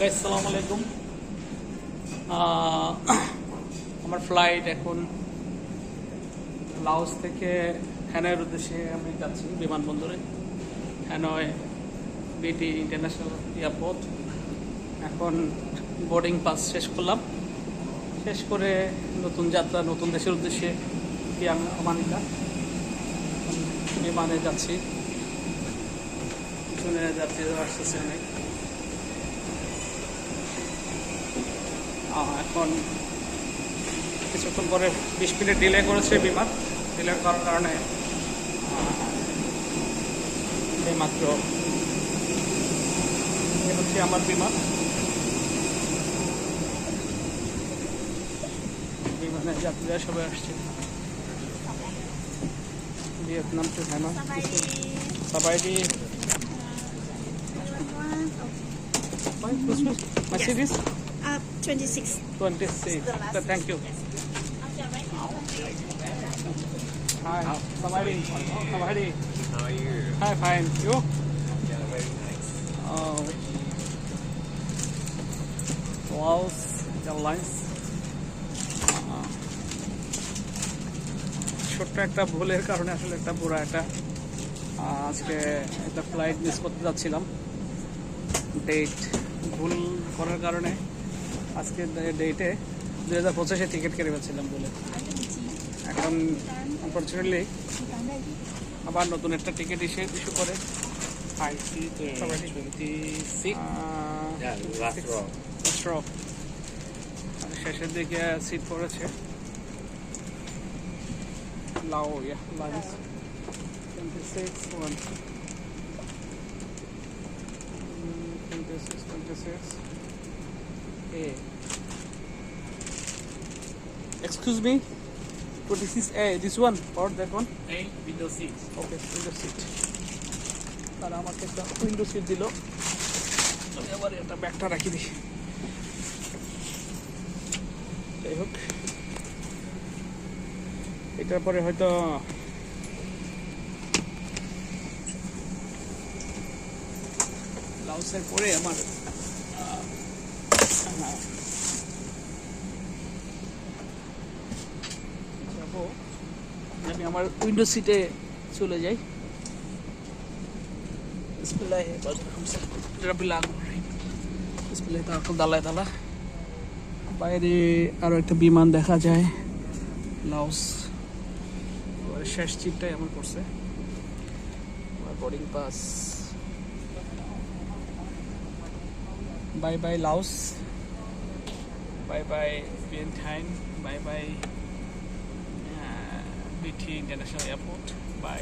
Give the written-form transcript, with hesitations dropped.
আসসালামু আলাইকুম। আমার ফ্লাইট এখন লাওস থেকে হ্যানয়ের উদ্দেশ্যে আমি যাচ্ছি বিমানবন্দরে। হ্যানয় বিটি ইন্টারন্যাশনাল এয়ারপোর্ট। এখন বোর্ডিং পাস শেষ করলাম, শেষ করে নতুন যাত্রা, নতুন দেশের উদ্দেশ্যে আমানিকা বিমানে যাচ্ছি। পিছনে যাত্রীরা আসতেছে অনেক। এখন কিছুক্ষণ পরে 20 মিনিট ডিলে করেছে বিমান। ডিলে করার কারণে এইমাত্র হচ্ছে আমার বিমান। বিমানে যাত্রীরা সবাই আসছে ভিয়েতনাম টু হ্যানয়। সাবাইডি My series? 26. 26. Thank you. Hi. Samadhi. Samadhi. How are you? Hi, fine. You? Yeah, very nice. Laos Airlines. ছোট্ট একটা ভুলের কারণে আসলে একটা পুরো একটা আজকে একটা ফ্লাইট মিস করতে যাচ্ছিলাম। ডেট ভুল করার কারণে আজকে ডেটে 2025 টিকিট কেটে পাচ্ছিলাম বলে এখন আনফর্চুনেটলি আবার নতুন একটা টিকিট ইস্যু করে। Yeah, last row. শেষের দিকে সিট পড়েছে লাও lines 26 A. Excuse me, 26A, this one or that one? A, window seat. Okay, window seat. তারা আমাকে একটা উইন্ডো সিট দিল। আমি আবার এটা ব্যাগটা রাখি দিই। যাই হোক, এটার পরে হয়তো লাউসের পরে আমার যাবো, আমি আমার উইন্ডো সিটে চলে যাই। দালা বাইরে আরো একটা বিমান দেখা যায় লাওস। শেষ চিপটাই আমার করছে boarding pass. Bye bye Laos, bye bye Vientiane, bye bye BT international airport, by.